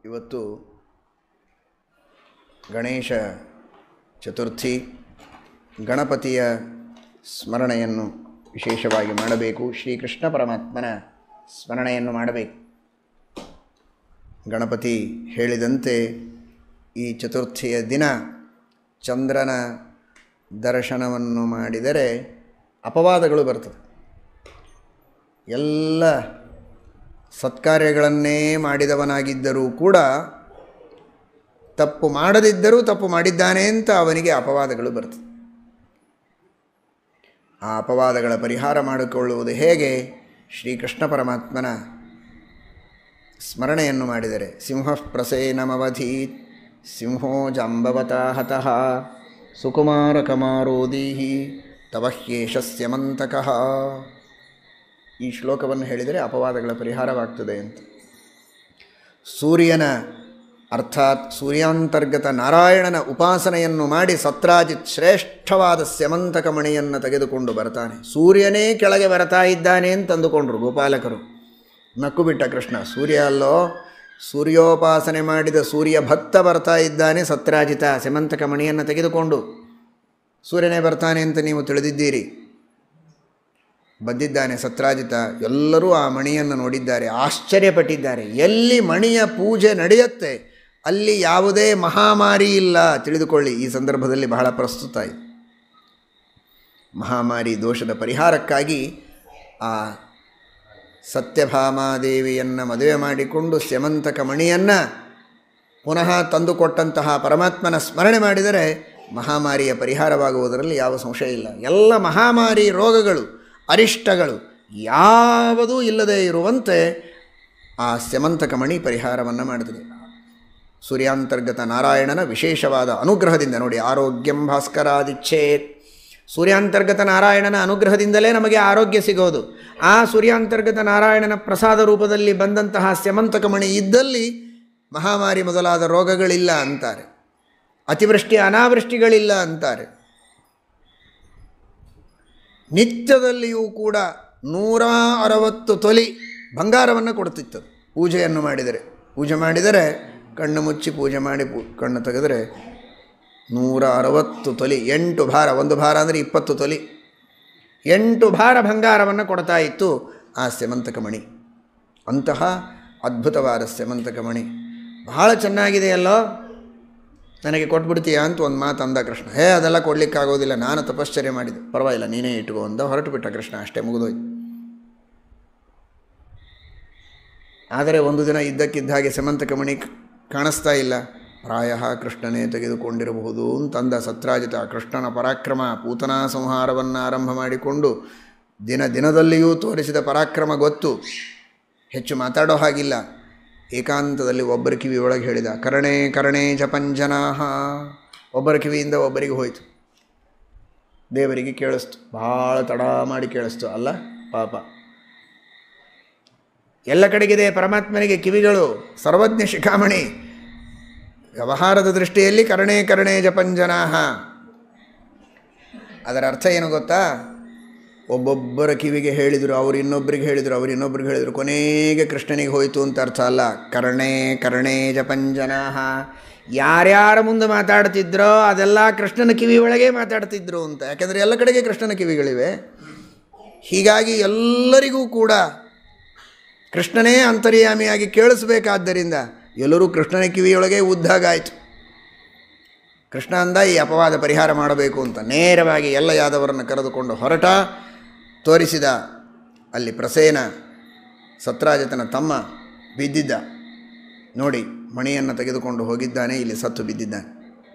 ಇವತ್ತು ಗಣೇಶ ಚತುರ್ಥಿ. ಗಣಪತಿಯ ಸ್ಮರಣೆಯನ್ನು ವಿಶೇಷವಾಗಿ ಮಾಡಬೇಕು. ಶ್ರೀಕೃಷ್ಣ ಪರಮಾತ್ಮನ ಸ್ಮರಣೆಯನ್ನು ಮಾಡಬೇಕು. ಗಣಪತಿ ಹೇಳಿದಂತೆ ಈ ಚತುರ್ಥಿಯ ದಿನ ಚಂದ್ರನ ದರ್ಶನವನ್ನು ಮಾಡಿದರೆ ಅಪವಾದಗಳು ಬರ್ತದೆ. ಎಲ್ಲ ಸತ್ಕಾರ್ಯಗಳನ್ನೇ ಮಾಡಿದವನಾಗಿದ್ದರೂ ಕೂಡ ತಪ್ಪು ಮಾಡದಿದ್ದರೂ ತಪ್ಪು ಮಾಡಿದ್ದಾನೆ ಅಂತ ಅವನಿಗೆ ಅಪವಾದಗಳು ಬರ್ತದೆ. ಆ ಅಪವಾದಗಳ ಪರಿಹಾರ ಮಾಡಿಕೊಳ್ಳುವುದು ಹೇಗೆ? ಶ್ರೀಕೃಷ್ಣ ಪರಮಾತ್ಮನ ಸ್ಮರಣೆಯನ್ನು ಮಾಡಿದರೆ. ಸಿಂಹ ಪ್ರಸೇನಮವಧೀತ್ ಸಿಂಹೋ ಜಾಂಬವತಾ ಹತಃ ಸುಕುಮಾರ ಕಮಾರೋದೀಹಿ ತವಹ್ಯೇಷಸ್ಯಮಂತಕಃ. ಈ ಶ್ಲೋಕವನ್ನು ಹೇಳಿದರೆ ಅಪವಾದಗಳ ಪರಿಹಾರವಾಗ್ತದೆ ಅಂತ. ಸೂರ್ಯನ ಅರ್ಥಾತ್ ಸೂರ್ಯಾಂತರ್ಗತ ನಾರಾಯಣನ ಉಪಾಸನೆಯನ್ನು ಮಾಡಿ ಸತ್ರಾಜಿತ್ ಶ್ರೇಷ್ಠವಾದ ಸ್ಯಮಂತಕ ಮಣಿಯನ್ನು ತೆಗೆದುಕೊಂಡು ಬರ್ತಾನೆ. ಸೂರ್ಯನೇ ಕೆಳಗೆ ಬರ್ತಾ ಇದ್ದಾನೆ ಅಂತ ಅಂದುಕೊಂಡ್ರು ಗೋಪಾಲಕರು. ನಕ್ಕು ಬಿಟ್ಟ ಕೃಷ್ಣ. ಸೂರ್ಯ ಅಲ್ಲೋ, ಸೂರ್ಯೋಪಾಸನೆ ಮಾಡಿದ ಸೂರ್ಯ ಭಕ್ತ ಬರ್ತಾ ಇದ್ದಾನೆ ಸತ್ರಾಜಿತ ಸ್ಯಮಂತಕ ಮಣಿಯನ್ನು ತೆಗೆದುಕೊಂಡು. ಸೂರ್ಯನೇ ಬರ್ತಾನೆ ಅಂತ ನೀವು ತಿಳಿದಿದ್ದೀರಿ. ಬಂದಿದ್ದಾನೆ ಸತ್ರಾಜಿತ. ಎಲ್ಲರೂ ಆ ಮಣಿಯನ್ನು ನೋಡಿದ್ದಾರೆ, ಆಶ್ಚರ್ಯಪಟ್ಟಿದ್ದಾರೆ. ಎಲ್ಲಿ ಮಣಿಯ ಪೂಜೆ ನಡೆಯುತ್ತೆ ಅಲ್ಲಿ ಯಾವುದೇ ಮಹಾಮಾರಿ ಇಲ್ಲ, ತಿಳಿದುಕೊಳ್ಳಿ. ಈ ಸಂದರ್ಭದಲ್ಲಿ ಬಹಳ ಪ್ರಸ್ತುತ ಇದೆ. ಮಹಾಮಾರಿ ದೋಷದ ಪರಿಹಾರಕ್ಕಾಗಿ ಆ ಸತ್ಯಭಾಮಾದೇವಿಯನ್ನು ಮದುವೆ ಮಾಡಿಕೊಂಡು ಸ್ಯಮಂತಕ ಮಣಿಯನ್ನು ಪುನಃ ತಂದುಕೊಟ್ಟಂತಹ ಪರಮಾತ್ಮನ ಸ್ಮರಣೆ ಮಾಡಿದರೆ ಮಹಾಮಾರಿಯ ಪರಿಹಾರವಾಗುವುದರಲ್ಲಿ ಯಾವ ಸಂಶಯ ಇಲ್ಲ. ಎಲ್ಲ ಮಹಾಮಾರಿ ರೋಗಗಳು ಅರಿಷ್ಟಗಳು ಯಾವುದೂ ಇಲ್ಲದೇ ಇರುವಂತೆ ಆ ಸ್ಯಮಂತಕ ಮಣಿ ಪರಿಹಾರವನ್ನು ಮಾಡುತ್ತದೆ. ಸೂರ್ಯಾಂತರ್ಗತ ನಾರಾಯಣನ ವಿಶೇಷವಾದ ಅನುಗ್ರಹದಿಂದ ನೋಡಿ. ಆರೋಗ್ಯಂ ಭಾಸ್ಕರಾದಿಚ್ಛೇತ್. ಸೂರ್ಯಾಂತರ್ಗತ ನಾರಾಯಣನ ಅನುಗ್ರಹದಿಂದಲೇ ನಮಗೆ ಆರೋಗ್ಯ ಸಿಗೋದು. ಆ ಸೂರ್ಯಾಂತರ್ಗತ ನಾರಾಯಣನ ಪ್ರಸಾದ ರೂಪದಲ್ಲಿ ಬಂದಂತಹ ಸ್ಯಮಂತಕ ಮಣಿ ಇದ್ದಲ್ಲಿ ಮಹಾಮಾರಿ ಮೊದಲಾದ ರೋಗಗಳಿಲ್ಲ ಅಂತಾರೆ. ಅತಿವೃಷ್ಟಿ ಅನಾವೃಷ್ಟಿಗಳಿಲ್ಲ ಅಂತಾರೆ. ನಿತ್ಯದಲ್ಲಿಯೂ ಕೂಡ 160 ತೊಲಿ ಬಂಗಾರವನ್ನು ಕೊಡ್ತಿತ್ತು ಪೂಜೆಯನ್ನು ಮಾಡಿದರೆ. ಪೂಜೆ ಮಾಡಿದರೆ ಕಣ್ಣು ಮುಚ್ಚಿ ಪೂಜೆ ಮಾಡಿ ಕಣ್ಣು ತೆಗೆದರೆ 160 ತೊಲಿ, 8 ಭಾರ. ಒಂದು ಭಾರ ಅಂದರೆ 20 ತೊಲಿ, 8 ಭಾರ ಬಂಗಾರವನ್ನು ಕೊಡ್ತಾ ಇತ್ತು ಆ ಸ್ಯಮಂತಕ ಮಣಿ. ಅಂತಹ ಅದ್ಭುತವಾದ ಸ್ಯಮಂತಕ ಮಣಿ ಬಹಳ ಚೆನ್ನಾಗಿದೆಯಲ್ಲೋ, ನನಗೆ ಕೊಟ್ಬಿಡ್ತೀಯಾ ಅಂತ ಒಂದು ಮಾತು ಅಂದ ಕೃಷ್ಣ. ಅದೆಲ್ಲ ಕೊಡಲಿಕ್ಕಾಗೋದಿಲ್ಲ, ನಾನು ತಪಶ್ಚರ್ಯ ಮಾಡಿದೆ. ಪರವಾಗಿಲ್ಲ, ನೀನೇ ಇಟ್ಕೋ ಅಂದ. ಹೊರಟು ಬಿಟ್ಟ ಕೃಷ್ಣ. ಅಷ್ಟೇ, ಮುಗಿದೋಯ್ತು. ಆದರೆ ಒಂದು ದಿನ ಇದ್ದಕ್ಕಿದ್ದ ಹಾಗೆ ಸ್ಯಮಂತಕ ಮಣಿ ಕಾಣಿಸ್ತಾ ಇಲ್ಲ. ಪ್ರಾಯ ಕೃಷ್ಣನೇ ತೆಗೆದುಕೊಂಡಿರಬಹುದು ಅಂತಂದ ಸತ್ರಾಜಿತ. ಕೃಷ್ಣನ ಪರಾಕ್ರಮ, ಪೂತನಾ ಸಂಹಾರವನ್ನು ಆರಂಭ ಮಾಡಿಕೊಂಡು ದಿನದಲ್ಲಿಯೂ ತೋರಿಸಿದ ಪರಾಕ್ರಮ ಗೊತ್ತು. ಹೆಚ್ಚು ಮಾತಾಡೋ ಹಾಗಿಲ್ಲ. ಏಕಾಂತದಲ್ಲಿ ಒಬ್ಬರ ಕಿವಿ ಒಳಗೆ ಹೇಳಿದ, ಕರ್ಣೇ ಕರ್ಣೇ ಜಪಂಜನಾಹ. ಒಬ್ಬರ ಕಿವಿಯಿಂದ ಒಬ್ಬರಿಗೆ ಹೋಯಿತು. ದೇವರಿಗೆ ಕೇಳಿಸ್ತು, ಭಾಳ ತಡ ಮಾಡಿ ಕೇಳಿಸ್ತು ಅಲ್ಲ ಪಾಪ. ಎಲ್ಲ ಕಡೆಗಿದೆ ಪರಮಾತ್ಮನಿಗೆ ಕಿವಿಗಳು, ಸರ್ವಜ್ಞ ಶಿಖಾಮಣಿ. ವ್ಯವಹಾರದ ದೃಷ್ಟಿಯಲ್ಲಿ ಕರ್ಣೇ ಕರ್ಣೇ ಜಪಂಜನಾಹ. ಅದರ ಅರ್ಥ ಏನು ಗೊತ್ತಾ? ಒಬ್ಬೊಬ್ಬರ ಕಿವಿಗೆ ಹೇಳಿದರು, ಅವರು ಇನ್ನೊಬ್ಬರಿಗೆ ಹೇಳಿದರು, ಅವರು ಇನ್ನೊಬ್ರಿಗೆ ಹೇಳಿದರು, ಕೊನೆಗೆ ಕೃಷ್ಣನಿಗೆ ಹೋಯಿತು ಅಂತ ಅರ್ಥ ಅಲ್ಲ. ಕರ್ಣೇ ಕರ್ಣೇ ಜಪಂಜನಾಹ. ಯಾರ್ಯಾರ ಮುಂದೆ ಮಾತಾಡ್ತಿದ್ರೋ ಅದೆಲ್ಲ ಕೃಷ್ಣನ ಕಿವಿ ಒಳಗೆ ಮಾತಾಡ್ತಿದ್ರು ಅಂತ. ಯಾಕೆಂದರೆ ಎಲ್ಲ ಕಡೆಗೆ ಕೃಷ್ಣನ ಕಿವಿಗಳಿವೆ. ಹೀಗಾಗಿ ಎಲ್ಲರಿಗೂ ಕೂಡ ಕೃಷ್ಣನೇ ಅಂತರ್ಯಾಮಿಯಾಗಿ ಕೇಳಿಸ್ಬೇಕಾದ್ದರಿಂದ ಎಲ್ಲರೂ ಕೃಷ್ಣನ ಕಿವಿಯೊಳಗೆ ಉದ್ದಾಗಾಯಿತು. ಕೃಷ್ಣ ಅಂದ ಈ ಅಪವಾದ ಪರಿಹಾರ ಮಾಡಬೇಕು ಅಂತ ನೇರವಾಗಿ ಎಲ್ಲ ಯಾದವರನ್ನು ಕರೆದುಕೊಂಡು ಹೊರಟ. ತೋರಿಸಿದ. ಅಲ್ಲಿ ಪ್ರಸೇನ ಸತ್ರಾಜಿತನ ತಮ್ಮ ಬಿದ್ದಿದ್ದ. ನೋಡಿ, ಮಣಿಯನ್ನು ತೆಗೆದುಕೊಂಡು ಹೋಗಿದ್ದಾನೆ, ಇಲ್ಲಿ ಸತ್ತು ಬಿದ್ದಿದ್ದಾನೆ.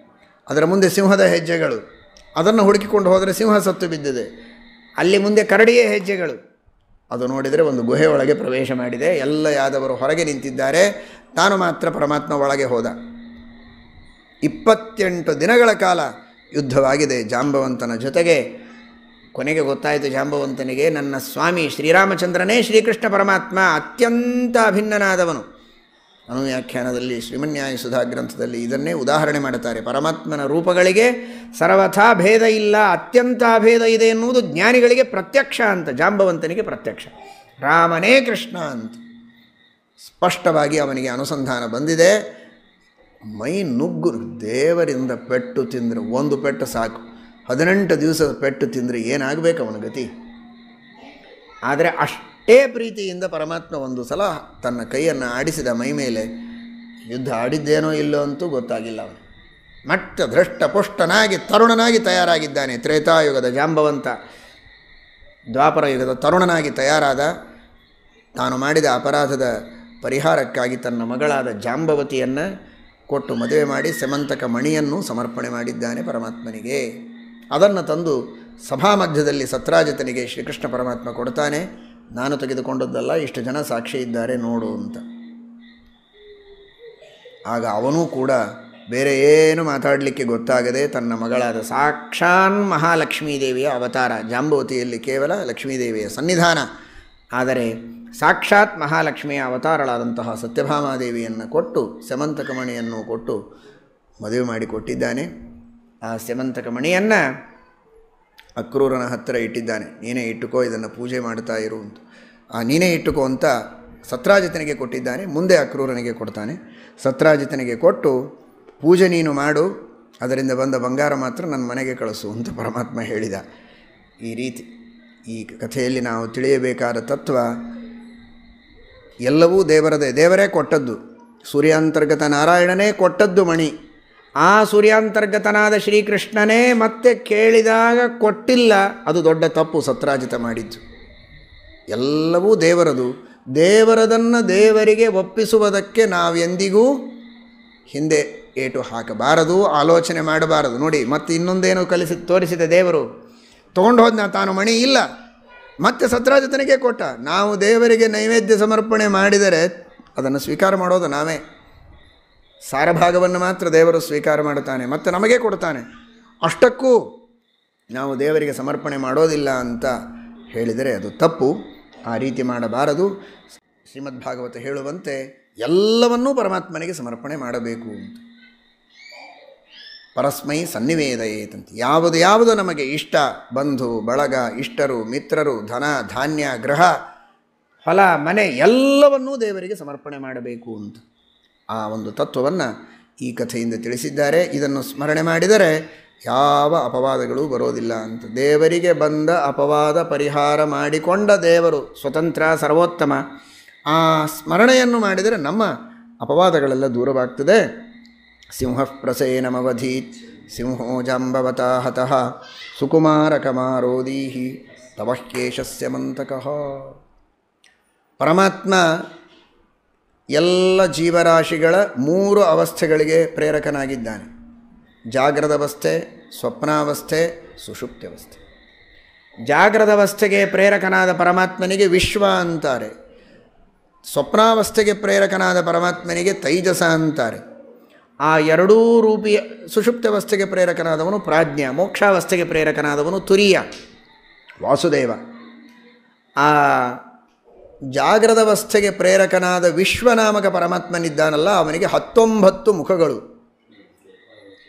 ಅದರ ಮುಂದೆ ಸಿಂಹದ ಹೆಜ್ಜೆಗಳು. ಅದನ್ನು ಹುಡುಕಿಕೊಂಡು ಹೋದರೆ ಸಿಂಹ ಸತ್ತು ಬಿದ್ದಿದೆ. ಅಲ್ಲಿ ಮುಂದೆ ಕರಡಿಯ ಹೆಜ್ಜೆಗಳು. ಅದು ನೋಡಿದರೆ ಒಂದು ಗುಹೆಯೊಳಗೆ ಪ್ರವೇಶ ಮಾಡಿದೆ. ಎಲ್ಲ ಯಾದವರು ಹೊರಗೆ ನಿಂತಿದ್ದಾರೆ. ತಾನು ಮಾತ್ರ ಪರಮಾತ್ಮ ಒಳಗೆ ಹೋದ. 28 ದಿನಗಳ ಕಾಲ ಯುದ್ಧವಾಗಿದೆ ಜಾಂಬವಂತನ ಜೊತೆಗೆ. ಕೊನೆಗೆ ಗೊತ್ತಾಯಿತು ಜಾಂಬವಂತನಿಗೆ, ನನ್ನ ಸ್ವಾಮಿ ಶ್ರೀರಾಮಚಂದ್ರನೇ ಶ್ರೀಕೃಷ್ಣ ಪರಮಾತ್ಮ, ಅತ್ಯಂತ ಅಭಿನ್ನನಾದವನು. ಅನುವ್ಯಾಖ್ಯಾನದಲ್ಲಿ ಶ್ರೀಮನ್ಯಾಯ ಸುಧಾ ಗ್ರಂಥದಲ್ಲಿ ಇದನ್ನೇ ಉದಾಹರಣೆ ಮಾಡುತ್ತಾರೆ. ಪರಮಾತ್ಮನ ರೂಪಗಳಿಗೆ ಸರ್ವಥಾ ಭೇದ ಇಲ್ಲ, ಅತ್ಯಂತ ಭೇದ ಇದೆ ಎನ್ನುವುದು ಜ್ಞಾನಿಗಳಿಗೆ ಪ್ರತ್ಯಕ್ಷ ಅಂತ. ಜಾಂಬವಂತನಿಗೆ ಪ್ರತ್ಯಕ್ಷ. ರಾಮನೇ ಕೃಷ್ಣ ಅಂತ. ಸ್ಪಷ್ಟವಾಗಿ ಅವನಿಗೆ ಅನುಸಂಧಾನ ಬಂದಿದೆ. ಮೈ ನುಗ್ಗು. ದೇವರಿಂದ ಪೆಟ್ಟು ತಿಂದರೆ, ಒಂದು ಪೆಟ್ಟು ಸಾಕು. 18 ದಿವಸದ ಪೆಟ್ಟು ತಿಂದರೆ ಏನಾಗಬೇಕು ಅವನ ಗತಿ. ಆದರೆ ಅಷ್ಟೇ ಪ್ರೀತಿಯಿಂದ ಪರಮಾತ್ಮ ಒಂದು ಸಲ ತನ್ನ ಕೈಯನ್ನು ಆಡಿಸಿದ ಮೈ ಮೇಲೆ. ಯುದ್ಧ ಆಡಿದ್ದೇನೋ ಇಲ್ಲೋ ಅಂತೂ ಗೊತ್ತಾಗಿಲ್ಲ ಅವನು. ಮತ್ತೆ ಧೃಷ್ಟಪುಷ್ಟನಾಗಿ ತರುಣನಾಗಿ ತಯಾರಾಗಿದ್ದಾನೆ. ತ್ರೇತಾಯುಗದ ಜಾಂಬವಂತ ದ್ವಾಪರ ಯುಗದ ತರುಣನಾಗಿ ತಯಾರಾದ. ತಾನು ಮಾಡಿದ ಅಪರಾಧದ ಪರಿಹಾರಕ್ಕಾಗಿ ತನ್ನ ಮಗಳಾದ ಜಾಂಬವತಿಯನ್ನು ಕೊಟ್ಟು ಮದುವೆ ಮಾಡಿ ಸೆಮಂತಕ ಮಣಿಯನ್ನು ಸಮರ್ಪಣೆ ಮಾಡಿದ್ದಾನೆ ಪರಮಾತ್ಮನಿಗೆ. ಅದನ್ನು ತಂದು ಸಭಾಮಧ್ಯದಲ್ಲಿ ಸತ್ರಾಜಿತನಿಗೆ ಶ್ರೀಕೃಷ್ಣ ಪರಮಾತ್ಮ ಕೊಡ್ತಾನೆ. ನಾನು ತೆಗೆದುಕೊಂಡದ್ದಲ್ಲ, ಇಷ್ಟು ಜನ ಸಾಕ್ಷಿ ಇದ್ದಾರೆ ನೋಡು ಅಂತ. ಆಗ ಅವನೂ ಕೂಡ ಬೇರೆ ಏನು ಮಾತಾಡಲಿಕ್ಕೆ ಗೊತ್ತಾಗದೆ ತನ್ನ ಮಗಳಾದ ಸಾಕ್ಷಾನ್ ಮಹಾಲಕ್ಷ್ಮೀದೇವಿಯ ಅವತಾರ. ಜಾಂಬವತಿಯಲ್ಲಿ ಕೇವಲ ಲಕ್ಷ್ಮೀದೇವಿಯ ಸನ್ನಿಧಾನ, ಆದರೆ ಸಾಕ್ಷಾತ್ ಮಹಾಲಕ್ಷ್ಮಿಯ ಅವತಾರಳಾದಂತಹ ಸತ್ಯಭಾಮಾದೇವಿಯನ್ನು ಕೊಟ್ಟು ಸೆಮಂತಕ ಮಣಿಯನ್ನು ಕೊಟ್ಟು ಮದುವೆ ಮಾಡಿಕೊಟ್ಟಿದ್ದಾನೆ. ಆ ಸೆಮಂತಕ ಮಣಿಯನ್ನು ಅಕ್ರೂರನ ಹತ್ತಿರ ಇಟ್ಟಿದ್ದಾನೆ. ನೀನೇ ಇಟ್ಟುಕೋ, ಇದನ್ನು ಪೂಜೆ ಮಾಡ್ತಾ ಇರು ಅಂತ. ನೀನೇ ಇಟ್ಟುಕೋ ಅಂತ ಸತ್ರಾಜಿತನಿಗೆ ಕೊಟ್ಟಿದ್ದಾನೆ. ಮುಂದೆ ಅಕ್ರೂರನಿಗೆ ಕೊಡ್ತಾನೆ. ಸತ್ರಾಜಿತನಿಗೆ ಕೊಟ್ಟು ಪೂಜೆ ನೀನು ಮಾಡು, ಅದರಿಂದ ಬಂದ ಬಂಗಾರ ಮಾತ್ರ ನನ್ನ ಮನೆಗೆ ಕಳಿಸು ಅಂತ ಪರಮಾತ್ಮ ಹೇಳಿದ. ಈ ರೀತಿ ಈ ಕಥೆಯಲ್ಲಿ ನಾವು ತಿಳಿಯಬೇಕಾದ ತತ್ವ ಎಲ್ಲವೂ ದೇವರದೇ. ದೇವರೇ ಕೊಟ್ಟದ್ದು. ಸೂರ್ಯಾಂತರ್ಗತ ನಾರಾಯಣನೇ ಕೊಟ್ಟದ್ದು ಮಣಿ. ಆ ಸೂರ್ಯಾಂತರ್ಗತನಾದ ಶ್ರೀಕೃಷ್ಣನೇ ಮತ್ತೆ ಕೇಳಿದಾಗ ಕೊಟ್ಟಿಲ್ಲ. ಅದು ದೊಡ್ಡ ತಪ್ಪು ಸತ್ರಾಜಿತ ಮಾಡಿದ್ದು. ಎಲ್ಲವೂ ದೇವರದು. ದೇವರದನ್ನು ದೇವರಿಗೆ ಒಪ್ಪಿಸುವುದಕ್ಕೆ ನಾವೆಂದಿಗೂ ಹಿಂದೆ ಏಟು ಹಾಕಬಾರದು, ಆಲೋಚನೆ ಮಾಡಬಾರದು. ನೋಡಿ, ಮತ್ತೆ ಇನ್ನೊಂದೇನು ತೋರಿಸಿದ ದೇವರು. ತೊಗೊಂಡು ಹೋದ್ನ ತಾನು ಮಣಿ ಇಲ್ಲ, ಮತ್ತೆ ಸತ್ರಾಜಿತನಿಗೆ ಕೊಟ್ಟ. ನಾವು ದೇವರಿಗೆ ನೈವೇದ್ಯ ಸಮರ್ಪಣೆ ಮಾಡಿದರೆ ಅದನ್ನು ಸ್ವೀಕಾರ ಮಾಡೋದು ನಾವೇ. ಸಾರಭಾಗವನ್ನು ಮಾತ್ರ ದೇವರು ಸ್ವೀಕಾರ ಮಾಡುತ್ತಾನೆ, ಮತ್ತು ನಮಗೆ ಕೊಡ್ತಾನೆ. ಅಷ್ಟಕ್ಕೂ ನಾವು ದೇವರಿಗೆ ಸಮರ್ಪಣೆ ಮಾಡೋದಿಲ್ಲ ಅಂತ ಹೇಳಿದರೆ ಅದು ತಪ್ಪು. ಆ ರೀತಿ ಮಾಡಬಾರದು. ಶ್ರೀಮದ್ಭಾಗವತ ಹೇಳುವಂತೆ ಎಲ್ಲವನ್ನೂ ಪರಮಾತ್ಮನಿಗೆ ಸಮರ್ಪಣೆ ಮಾಡಬೇಕು ಅಂತ. ಪರಸ್ಮೈ ಸನ್ನಿವೇದಯೇತಂತೆ. ಯಾವುದು ನಮಗೆ ಇಷ್ಟ, ಬಂಧು ಬಳಗ, ಇಷ್ಟರು, ಮಿತ್ರರು, ಧನ ಧಾನ್ಯ, ಗೃಹ, ಹೊಲ ಮನೆ ಎಲ್ಲವನ್ನೂ ದೇವರಿಗೆ ಸಮರ್ಪಣೆ ಮಾಡಬೇಕು ಅಂತ ಆ ಒಂದು ತತ್ವವನ್ನು ಈ ಕಥೆಯಿಂದ ತಿಳಿಸಿದ್ದಾರೆ. ಇದನ್ನು ಸ್ಮರಣೆ ಮಾಡಿದರೆ ಯಾವ ಅಪವಾದಗಳೂ ಬರೋದಿಲ್ಲ ಅಂತ. ದೇವರಿಗೆ ಬಂದ ಅಪವಾದ ಪರಿಹಾರ ಮಾಡಿಕೊಂಡ ದೇವರು ಸ್ವತಂತ್ರ ಸರ್ವೋತ್ತಮ. ಆ ಸ್ಮರಣೆಯನ್ನು ಮಾಡಿದರೆ ನಮ್ಮ ಅಪವಾದಗಳೆಲ್ಲ ದೂರವಾಗ್ತದೆ. ಸಿಂಹ ಪ್ರಸೇನಮವಧೀತ್ ಸಿಂಹೋ ಜಾಂಬವತಾ ಹತಃ ಸುಕುಮಾರಕಮಾರೋದೀಹಿ ತವಹ್ಯೇಷಸ್ಯ ಮಂತಕಃ. ಪರಮಾತ್ಮ ಎಲ್ಲ ಜೀವರಾಶಿಗಳ 3 ಅವಸ್ಥೆಗಳಿಗೆ ಪ್ರೇರಕನಾಗಿದ್ದಾನೆ. ಜಾಗ್ರದವಸ್ಥೆ, ಸ್ವಪ್ನಾವಸ್ಥೆ, ಸುಷುಪ್ತ್ಯವಸ್ಥೆ. ಜಾಗ್ರದವಸ್ಥೆಗೆ ಪ್ರೇರಕನಾದ ಪರಮಾತ್ಮನಿಗೆ ವಿಶ್ವ ಅಂತಾರೆ. ಸ್ವಪ್ನಾವಸ್ಥೆಗೆ ಪ್ರೇರಕನಾದ ಪರಮಾತ್ಮನಿಗೆ ತೈಜಸ ಅಂತಾರೆ. ಆ ಎರಡೂ ರೂಪಿಯ ಸುಷುಪ್ತ್ಯವಸ್ಥೆಗೆ ಪ್ರೇರಕನಾದವನು ಪ್ರಾಜ್ಞ, ಮೋಕ್ಷಾವಸ್ಥೆಗೆ ಪ್ರೇರಕನಾದವನು ತುರಿಯ ವಾಸುದೇವ. ಆ ಜಾಗ್ರದವಸ್ಥೆಗೆ ಪ್ರೇರಕನಾದ ವಿಶ್ವನಾಮಕ ಪರಮಾತ್ಮನಿದ್ದಾನಲ್ಲ, ಅವನಿಗೆ 19 ಮುಖಗಳು.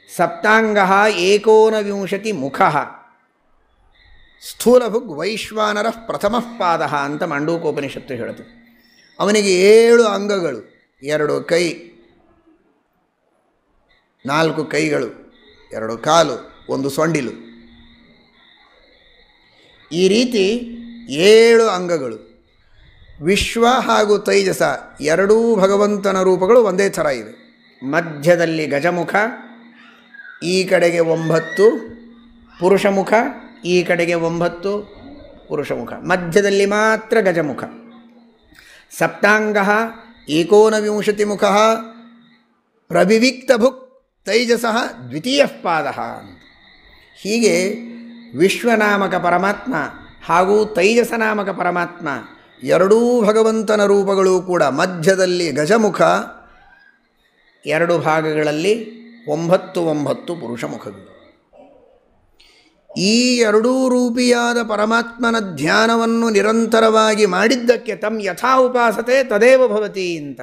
ಸಪ್ತಾಂಗ 19 ಮುಖ. ಸ್ಥೂಲಭುಗ್ ವೈಶ್ವಾನರ ಪ್ರಥಮ ಪಾದ ಅಂತ ಮಾಂಡೂಕೋಪನಿಷತ್ತು ಹೇಳುತ್ತೆ. ಅವನಿಗೆ 7 ಅಂಗಗಳು, 2 ಕೈ, 4 ಕೈಗಳು, 2 ಕಾಲು, 1 ಸೊಂಡಿಲು. ಈ ರೀತಿ 7 ಅಂಗಗಳು. ವಿಶ್ವ ಹಾಗೂ ತೈಜಸ ಎರಡೂ ಭಗವಂತನ ರೂಪಗಳು ಒಂದೇ ಥರ ಇವೆ. ಮಧ್ಯದಲ್ಲಿ ಗಜಮುಖ, ಈ ಕಡೆಗೆ 9 ಪುರುಷಮುಖ, ಈ ಕಡೆಗೆ 9 ಪುರುಷಮುಖ, ಮಧ್ಯದಲ್ಲಿ ಮಾತ್ರ ಗಜಮುಖ. ಸಪ್ತಾಂಗ 19 ಮುಖ ಪ್ರವಿವಿಕ್ತಭುಕ್ ತೈಜಸ ದ್ವಿತೀಯ ಪಾದ. ಹೀಗೆ ವಿಶ್ವನಾಮಕ ಪರಮಾತ್ಮ ಹಾಗೂ ತೈಜಸನಾಮಕ ಪರಮಾತ್ಮ ಎರಡೂ ಭಗವಂತನ ರೂಪಗಳು ಕೂಡ ಮಧ್ಯದಲ್ಲಿ ಗಜಮುಖ, 2 ಭಾಗಗಳಲ್ಲಿ 9 ಪುರುಷ ಮುಖಗಳು. ಈ ಎರಡೂ ರೂಪಿಯಾದ ಪರಮಾತ್ಮನ ಧ್ಯಾನವನ್ನು ನಿರಂತರವಾಗಿ ಮಾಡಿದ್ದಕ್ಕೆ ತಮ್ ಯಥಾ ಉಪಾಸತೆ ತದೇವ ಭವತಿ ಅಂತ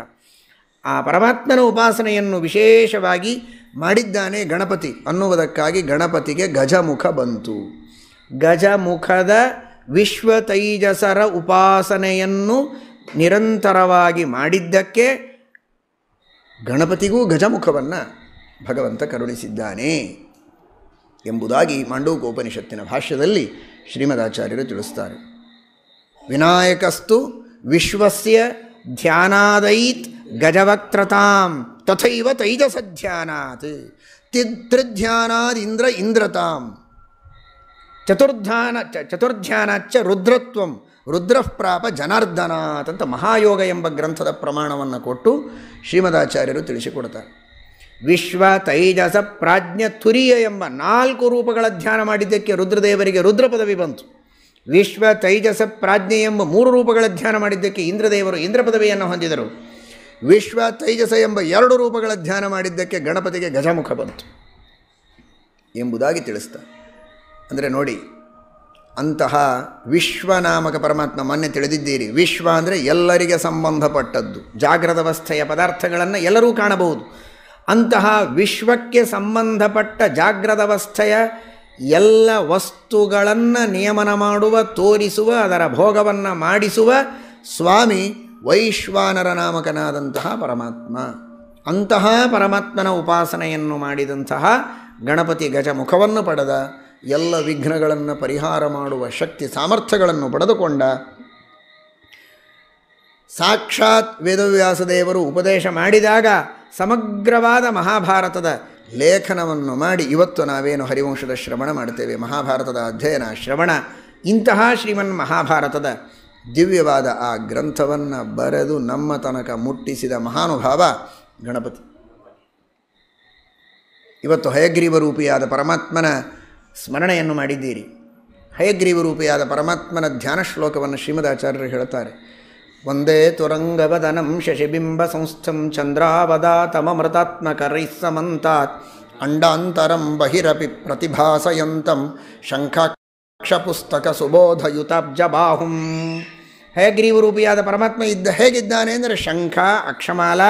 ಆ ಪರಮಾತ್ಮನ ಉಪಾಸನೆಯನ್ನು ವಿಶೇಷವಾಗಿ ಮಾಡಿದ್ದಾನೆ ಗಣಪತಿ ಅನ್ನುವುದಕ್ಕಾಗಿ ಗಣಪತಿಗೆ ಗಜಮುಖ ಬಂತು. ಗಜಮುಖದ ವಿಶ್ವ ತೈಜಸರ ಉಪಾಸನೆಯನ್ನು ನಿರಂತರವಾಗಿ ಮಾಡಿದ್ದಕ್ಕೆ ಗಣಪತಿಗೂ ಗಜಮುಖವನ್ನು ಭಗವಂತ ಕರುಣಿಸಿದ್ದಾನೆ ಎಂಬುದಾಗಿ ಮಾಂಡೂಕೋಪನಿಷತ್ತಿನ ಭಾಷ್ಯದಲ್ಲಿ ಶ್ರೀಮದಾಚಾರ್ಯರು ತಿಳಿಸ್ತಾರೆ. ವಿನಾಯಕಸ್ತು ವಿಶ್ವಸ್ಯ ಧ್ಯಾನಾದೈತ್ ಗಜವಕ್ತ್ರತಾಂ ತಥೈವ ತೈಜಸಧ್ಯಾನಾತ್ ತ್ರಿಧ್ಯಾನಾದ್ ಇಂದ್ರ ಇಂದ್ರತಾಂ ಚತುರ್ಧ್ಯಾನಾಚ್ಚ ರುದ್ರತ್ವಂ ರುದ್ರಃ ಪ್ರಾಪ ಜನಾರ್ದನಾತ್ ಅಂತ ಮಹಾಯೋಗ ಎಂಬ ಗ್ರಂಥದ ಪ್ರಮಾಣವನ್ನು ಕೊಟ್ಟು ಶ್ರೀಮದಾಚಾರ್ಯರು ತಿಳಿಸಿಕೊಡ್ತಾರೆ. ವಿಶ್ವ ತೈಜಸ ಪ್ರಾಜ್ಞ ತುರಿಯ ಎಂಬ 4 ರೂಪಗಳ ಧ್ಯಾನ ಮಾಡಿದ್ದಕ್ಕೆ ರುದ್ರದೇವರಿಗೆ ರುದ್ರ ಪದವಿ ಬಂತು. ವಿಶ್ವ ತೈಜಸ ಪ್ರಾಜ್ಞೆ ಎಂಬ 3 ರೂಪಗಳ ಧ್ಯಾನ ಮಾಡಿದ್ದಕ್ಕೆ ಇಂದ್ರದೇವರು ಇಂದ್ರ ಪದವಿಯನ್ನು ಹೊಂದಿದರು. ವಿಶ್ವ ತೈಜಸ ಎಂಬ 2 ರೂಪಗಳ ಧ್ಯಾನ ಮಾಡಿದ್ದಕ್ಕೆ ಗಣಪತಿಗೆ ಗಜಮುಖ ಬಂತು ಎಂಬುದಾಗಿ ತಿಳಿಸ್ತಾರೆ. ಅಂದರೆ ನೋಡಿ, ಅಂತಹ ವಿಶ್ವನಾಮಕ ಪರಮಾತ್ಮ ಮೊನ್ನೆ ತಿಳಿದಿದ್ದೀರಿ. ವಿಶ್ವ ಅಂದರೆ ಎಲ್ಲರಿಗೆ ಸಂಬಂಧಪಟ್ಟದ್ದು, ಜಾಗ್ರದ ಅವಸ್ಥೆಯ ಪದಾರ್ಥಗಳನ್ನು ಎಲ್ಲರೂ ಕಾಣಬಹುದು. ಅಂತಹ ವಿಶ್ವಕ್ಕೆ ಸಂಬಂಧಪಟ್ಟ ಜಾಗ್ರದ ಅವಸ್ಥೆಯ ಎಲ್ಲ ವಸ್ತುಗಳನ್ನು ನಿಯಮನ ಮಾಡುವ, ತೋರಿಸುವ, ಅದರ ಭೋಗವನ್ನು ಮಾಡಿಸುವ ಸ್ವಾಮಿ ವೈಶ್ವಾನರ ನಾಮಕನಾದಂತಹ ಪರಮಾತ್ಮ. ಅಂತಹ ಪರಮಾತ್ಮನ ಉಪಾಸನೆಯನ್ನು ಮಾಡಿದಂತಹ ಗಣಪತಿ ಗಜಮುಖವನ್ನು ಪಡೆದ, ಎಲ್ಲ ವಿಘ್ನಗಳನ್ನು ಪರಿಹಾರ ಮಾಡುವ ಶಕ್ತಿ ಸಾಮರ್ಥ್ಯಗಳನ್ನು ಪಡೆದುಕೊಂಡ, ಸಾಕ್ಷಾತ್ ವೇದವ್ಯಾಸದೇವರು ಉಪದೇಶ ಮಾಡಿದಾಗ ಸಮಗ್ರವಾದ ಮಹಾಭಾರತದ ಲೇಖನವನ್ನು ಮಾಡಿ ಇವತ್ತು ನಾವೇನು ಹರಿವಂಶದ ಶ್ರವಣ ಮಾಡ್ತೇವೆ, ಮಹಾಭಾರತದ ಅಧ್ಯಯನ ಶ್ರವಣ, ಇಂತಹ ಶ್ರೀಮನ್ ಮಹಾಭಾರತದ ದಿವ್ಯವಾದ ಆ ಗ್ರಂಥವನ್ನು ಬರೆದು ನಮ್ಮ ತನಕ ಮುಟ್ಟಿಸಿದ ಮಹಾನುಭಾವ ಗಣಪತಿ. ಇವತ್ತು ಹಯಗ್ರೀವ ರೂಪಿಯಾದ ಪರಮಾತ್ಮನ ಸ್ಮರಣೆಯನ್ನು ಮಾಡಿದ್ದೀರಿ. ಹಯಗ್ರೀವ ರೂಪಿಯಾದ ಪರಮಾತ್ಮನ ಧ್ಯಾನ ಶ್ಲೋಕವನ್ನು ಶ್ರೀಮದಾಚಾರ್ಯರು ಹೇಳುತ್ತಾರೆ. ವಂದೇ ತುರಂಗವದನಂ ಶಶಿಬಿಂಬ ಸಂಸ್ಥಂ ಚಂದ್ರಾವದಾತಮೃತಾತ್ಮಕರೈಸ್ಸಮಂತಾತ್ ಅಂಡಾಂತರಂ ಬಹಿರಪಿ ಪ್ರತಿಭಾಸಯಂತಂ ಶಂಖಾಕ್ಷಪುಸ್ತಕ ಸುಬೋಧಯುತಾಬ್ಜಬಾಹುಂ. ಹಯಗ್ರೀವ ರೂಪಿಯಾದ ಪರಮಾತ್ಮ ಹೇಗಿದ್ದಾನೆ ಅಂದರೆ ಶಂಖ, ಅಕ್ಷಮಾಲ,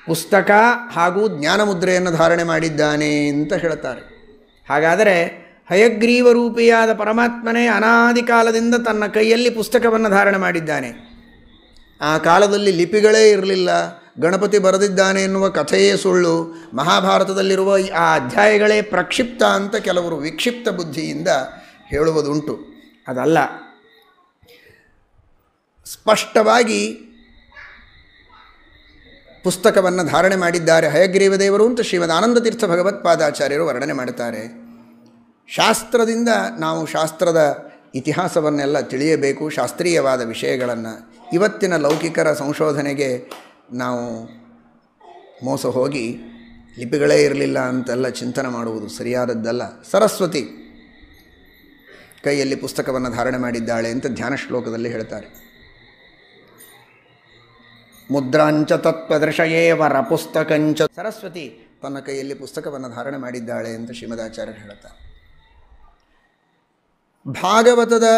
ಪುಸ್ತಕ ಹಾಗೂ ಜ್ಞಾನಮುದ್ರೆಯನ್ನು ಧಾರಣೆ ಮಾಡಿದ್ದಾನೆ ಅಂತ ಹೇಳುತ್ತಾರೆ. ಹಾಗಾದರೆ ಹಯಗ್ರೀವ ರೂಪಿಯಾದ ಪರಮಾತ್ಮನೇ ಅನಾದಿ ಕಾಲದಿಂದ ತನ್ನ ಕೈಯಲ್ಲಿ ಪುಸ್ತಕವನ್ನು ಧಾರಣೆ ಮಾಡಿದ್ದಾನೆ. ಆ ಕಾಲದಲ್ಲಿ ಲಿಪಿಗಳೇ ಇರಲಿಲ್ಲ, ಗಣಪತಿ ಬರೆದಿದ್ದಾನೆ ಎನ್ನುವ ಕಥೆಯೇ ಸುಳ್ಳು, ಮಹಾಭಾರತದಲ್ಲಿರುವ ಆ ಅಧ್ಯಾಯಗಳೇ ಪ್ರಕ್ಷಿಪ್ತ ಅಂತ ಕೆಲವರು ವಿಕ್ಷಿಪ್ತ ಬುದ್ಧಿಯಿಂದ ಹೇಳುವುದುಂಟು. ಅದಲ್ಲ, ಸ್ಪಷ್ಟವಾಗಿ ಪುಸ್ತಕವನ್ನು ಧಾರಣೆ ಮಾಡಿದ್ದಾರೆ ಹಯಗ್ರೀವ ದೇವರು ಅಂತ ಶ್ರೀಮದ್ ಆನಂದತೀರ್ಥ ಭಗವತ್ಪಾದಾಚಾರ್ಯರು ವರ್ಣನೆ ಮಾಡುತ್ತಾರೆ. ಶಾಸ್ತ್ರದಿಂದ ನಾವು ಶಾಸ್ತ್ರದ ಇತಿಹಾಸವನ್ನೆಲ್ಲ ತಿಳಿಯಬೇಕು, ಶಾಸ್ತ್ರೀಯವಾದ ವಿಷಯಗಳನ್ನು. ಇವತ್ತಿನ ಲೌಕಿಕರ ಸಂಶೋಧನೆಗೆ ನಾವು ಮೋಸ ಹೋಗಿ ಲಿಪಿಗಳೇ ಇರಲಿಲ್ಲ ಅಂತೆಲ್ಲ ಚಿಂತನೆ ಮಾಡುವುದು ಸರಿಯಾದದ್ದಲ್ಲ. ಸರಸ್ವತಿ ಕೈಯಲ್ಲಿ ಪುಸ್ತಕವನ್ನು ಧಾರಣೆ ಮಾಡಿದ್ದಾಳೆ ಅಂತ ಧ್ಯಾನ ಶ್ಲೋಕದಲ್ಲಿ ಹೇಳ್ತಾರೆ. ಮುದ್ರಾಂಚ ತತ್ವದೃಶಯೇ ವರ ಪುಸ್ತಕಂಚ. ಸರಸ್ವತಿ ತನ್ನ ಕೈಯಲ್ಲಿ ಪುಸ್ತಕವನ್ನು ಧಾರಣೆ ಮಾಡಿದ್ದಾಳೆ ಅಂತ ಶ್ರೀಮದಾಚಾರ್ಯರು ಹೇಳುತ್ತಾರೆ. ಭಾಗವತದ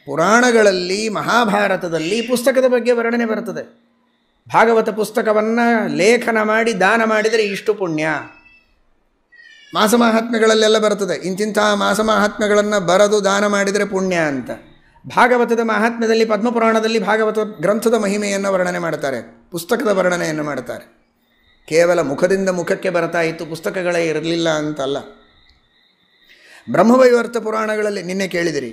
ಪುರಾಣಗಳಲ್ಲಿ ಮಹಾಭಾರತದಲ್ಲಿ ಪುಸ್ತಕದ ಬಗ್ಗೆ ವರ್ಣನೆ ಬರುತ್ತದೆ. ಭಾಗವತ ಪುಸ್ತಕವನ್ನು ಲೇಖನ ಮಾಡಿ ದಾನ ಮಾಡಿದರೆ ಇಷ್ಟು ಪುಣ್ಯ. ಮಾಸಮಾಹಾತ್ಮ್ಯಗಳಲ್ಲೆಲ್ಲ ಬರ್ತದೆ, ಇಂತಿಂಥ ಮಾಸಮಾಹಾತ್ಮ್ಯಗಳನ್ನು ಬರೆದು ದಾನ ಮಾಡಿದರೆ ಪುಣ್ಯ ಅಂತ. ಭಾಗವತದ ಮಹಾತ್ಮ್ಯದಲ್ಲಿ ಪದ್ಮಪುರಾಣದಲ್ಲಿ ಭಾಗವತ ಗ್ರಂಥದ ಮಹಿಮೆಯನ್ನು ವರ್ಣನೆ ಮಾಡ್ತಾರೆ, ಪುಸ್ತಕದ ವರ್ಣನೆಯನ್ನು ಮಾಡ್ತಾರೆ. ಕೇವಲ ಮುಖದಿಂದ ಮುಖಕ್ಕೆ ಬರ್ತಾ ಇತ್ತು, ಪುಸ್ತಕಗಳೇ ಇರಲಿಲ್ಲ ಅಂತಲ್ಲ. ಬ್ರಹ್ಮವೈವರ್ತ ಪುರಾಣಗಳಲ್ಲಿ ನಿನ್ನೆ ಕೇಳಿದಿರಿ,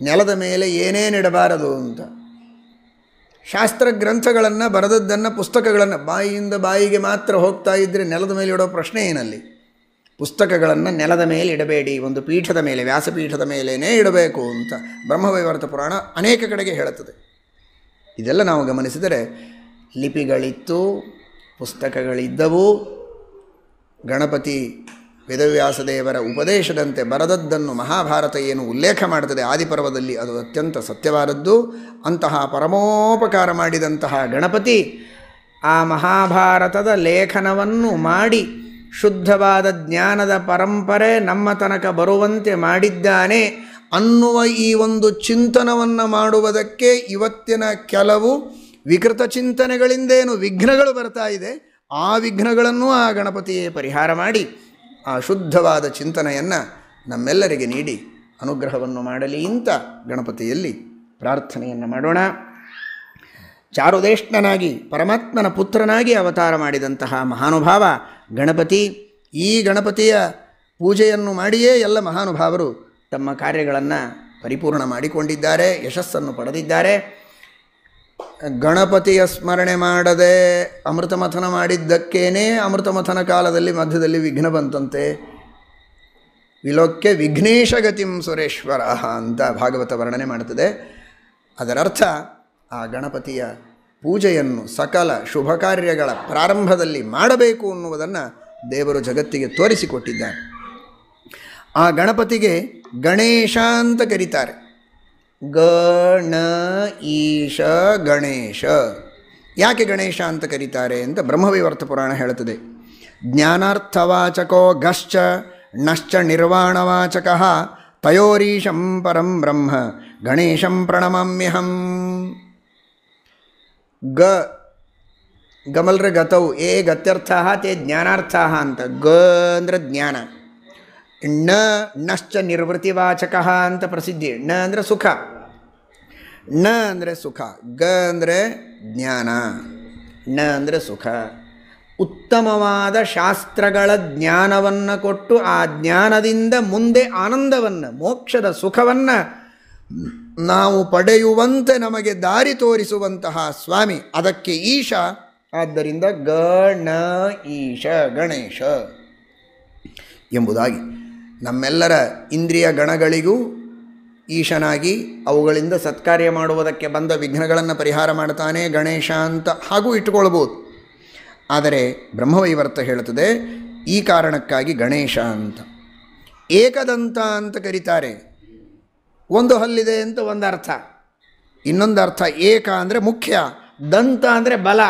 ನೆಲದ ಮೇಲೆ ಏನೇನಿಡಬಾರದು ಅಂತ. ಶಾಸ್ತ್ರ ಗ್ರಂಥಗಳನ್ನು ಬರೆದದ್ದನ್ನು, ಪುಸ್ತಕಗಳನ್ನು ಬಾಯಿಯಿಂದ ಬಾಯಿಗೆ ಮಾತ್ರ ಹೋಗ್ತಾ ಇದ್ದರೆ ನೆಲದ ಮೇಲೆ ಇಡೋ ಪ್ರಶ್ನೆ ಏನಲ್ಲಿ? ಪುಸ್ತಕಗಳನ್ನು ನೆಲದ ಮೇಲೆ ಇಡಬೇಡಿ, ಒಂದು ಪೀಠದ ಮೇಲೆ, ವ್ಯಾಸಪೀಠದ ಮೇಲೇ ಇಡಬೇಕು ಅಂತ ಬ್ರಹ್ಮವೈವರ್ತ ಪುರಾಣ ಅನೇಕ ಕಡೆಗೆ ಹೇಳುತ್ತದೆ. ಇದೆಲ್ಲ ನಾವು ಗಮನಿಸಿದರೆ ಲಿಪಿಗಳಿತ್ತು, ಪುಸ್ತಕಗಳಿದ್ದವು. ಗಣಪತಿ ವೇದವ್ಯಾಸದೇವರ ಉಪದೇಶದಂತೆ ಬರೆದದ್ದನ್ನು ಮಹಾಭಾರತ ಏನು ಉಲ್ಲೇಖ ಮಾಡುತ್ತದೆ ಆದಿಪರ್ವದಲ್ಲಿ, ಅದು ಅತ್ಯಂತ ಸತ್ಯವಾದದ್ದು. ಅಂತಹ ಪರಮೋಪಕಾರ ಮಾಡಿದಂತಹ ಗಣಪತಿ ಆ ಮಹಾಭಾರತದ ಲೇಖನವನ್ನು ಮಾಡಿ ಶುದ್ಧವಾದ ಜ್ಞಾನದ ಪರಂಪರೆ ನಮ್ಮ ತನಕ ಬರುವಂತೆ ಮಾಡಿದ್ದಾನೆ ಅನ್ನುವ ಈ ಒಂದು ಚಿಂತನವನ್ನು ಮಾಡುವುದಕ್ಕೆ ಇವತ್ತಿನ ಕೆಲವು ವಿಕೃತ ಚಿಂತನೆಗಳಿಂದೇನು ವಿಘ್ನಗಳು ಬರ್ತಾ ಇದೆ, ಆ ವಿಘ್ನಗಳನ್ನು ಆ ಗಣಪತಿಯೇ ಪರಿಹಾರ ಮಾಡಿ ಆ ಶುದ್ಧವಾದ ಚಿಂತನೆಯನ್ನು ನಮ್ಮೆಲ್ಲರಿಗೆ ನೀಡಿ ಅನುಗ್ರಹವನ್ನು ಮಾಡಲಿ ಅಂತ ಗಣಪತಿಯಲ್ಲಿ ಪ್ರಾರ್ಥನೆಯನ್ನು ಮಾಡೋಣ. ಚಾರುದೇಷ್ಣನಾಗಿ ಪರಮಾತ್ಮನ ಪುತ್ರನಾಗಿ ಅವತಾರ ಮಾಡಿದಂತಹ ಮಹಾನುಭಾವ ಗಣಪತಿ. ಈ ಗಣಪತಿಯ ಪೂಜೆಯನ್ನು ಮಾಡಿಯೇ ಎಲ್ಲ ಮಹಾನುಭಾವರು ತಮ್ಮ ಕಾರ್ಯಗಳನ್ನು ಪರಿಪೂರ್ಣ ಮಾಡಿಕೊಂಡಿದ್ದಾರೆ, ಯಶಸ್ಸನ್ನು ಪಡೆದಿದ್ದಾರೆ. ಗಣಪತಿಯ ಸ್ಮರಣೆ ಮಾಡದೆ ಅಮೃತಮಥನ ಮಾಡಿದ್ದಕ್ಕೇನೆ ಅಮೃತಮಥನ ಕಾಲದಲ್ಲಿ ಮಧ್ಯದಲ್ಲಿ ವಿಘ್ನ ಬಂತಂತೆ. ವಿಲೋಕ್ಯ ವಿಘ್ನೇಶ ಗತಿಂ ಸುರೇಶ್ವರ ಅಂತ ಭಾಗವತ ವರ್ಣನೆ ಮಾಡುತ್ತದೆ. ಅದರರ್ಥ ಆ ಗಣಪತಿಯ ಪೂಜೆಯನ್ನು ಸಕಲ ಶುಭ ಕಾರ್ಯಗಳ ಪ್ರಾರಂಭದಲ್ಲಿ ಮಾಡಬೇಕು ಅನ್ನುವುದನ್ನು ದೇವರು ಜಗತ್ತಿಗೆ ತೋರಿಸಿಕೊಟ್ಟಿದ್ದಾರೆ. ಆ ಗಣಪತಿಗೆ ಗಣೇಶ ಅಂತ ಕರೀತಾರೆ. ಗಣ ಈಶ ಗಣೇಶ. ಯಾಕೆ ಗಣೇಶ ಅಂತ ಕರೀತಾರೆ ಅಂತ ಬ್ರಹ್ಮವೈವರ್ತ ಪುರಾಣ ಹೇಳುತ್ತದೆ. ಜ್ಞಾನಾರ್ಥವಾಚಕೋ ಗಶ್ಚ ನಶ್ಚ ನಿರ್ವಾಣವಾಚಕ ತಯೋರೀಶಂ ಪರಂ ಬ್ರಹ್ಮ ಗಣೇಶಂ ಪ್ರಣಮಾಮ್ಯಹಂ. ಗಮಲ್ರ ಗತವು ಏ ಗತ್ಯರ್ಥ ತೇ ಜ್ಞಾನಾರ್ಥ ಅಂತ. ಅಂದರೆ ಜ್ಞಾನ. ನಶ್ಚ ನಿರ್ವೃತಿವಾಚಕ ಅಂತ ಪ್ರಸಿದ್ಧಿ. ಅಂದರೆ ಸುಖ. ಅಂದರೆ ಸುಖ. ಅಂದರೆ ಜ್ಞಾನ. ಅಂದರೆ ಸುಖ. ಉತ್ತಮವಾದ ಶಾಸ್ತ್ರಗಳ ಜ್ಞಾನವನ್ನು ಕೊಟ್ಟು ಆ ಜ್ಞಾನದಿಂದ ಮುಂದೆ ಆನಂದವನ್ನು, ಮೋಕ್ಷದ ಸುಖವನ್ನು ನಾವು ಪಡೆಯುವಂತೆ ನಮಗೆ ದಾರಿ ತೋರಿಸುವಂತಹ ಸ್ವಾಮಿ. ಅದಕ್ಕೆ ಈಶ. ಆದ್ದರಿಂದ ಗಣ ಈಶ ಗಣೇಶ ಎಂಬುದಾಗಿ ನಮ್ಮೆಲ್ಲರ ಇಂದ್ರಿಯ ಗಣಗಳಿಗೂ ಈಶನಾಗಿ ಅವುಗಳಿಂದ ಸತ್ಕಾರ್ಯ ಮಾಡುವುದಕ್ಕೆ ಬಂದ ವಿಘ್ನಗಳನ್ನು ಪರಿಹಾರ ಮಾಡ್ತಾನೆ ಗಣೇಶ ಅಂತ ಹಾಗೂ ಇಟ್ಟುಕೊಳ್ಬೋದು. ಆದರೆ ಬ್ರಹ್ಮವೈವರ್ತ ಹೇಳುತ್ತದೆ ಈ ಕಾರಣಕ್ಕಾಗಿ ಗಣೇಶ ಅಂತ. ಏಕದಂತ ಅಂತ ಕರೀತಾರೆ. ಒಂದು ಹಲ್ಲಿದೆ ಅಂತ ಒಂದು ಅರ್ಥ. ಇನ್ನೊಂದು ಅರ್ಥ ಏಕ ಅಂದರೆ ಮುಖ್ಯ, ದಂತ ಅಂದರೆ ಬಲ.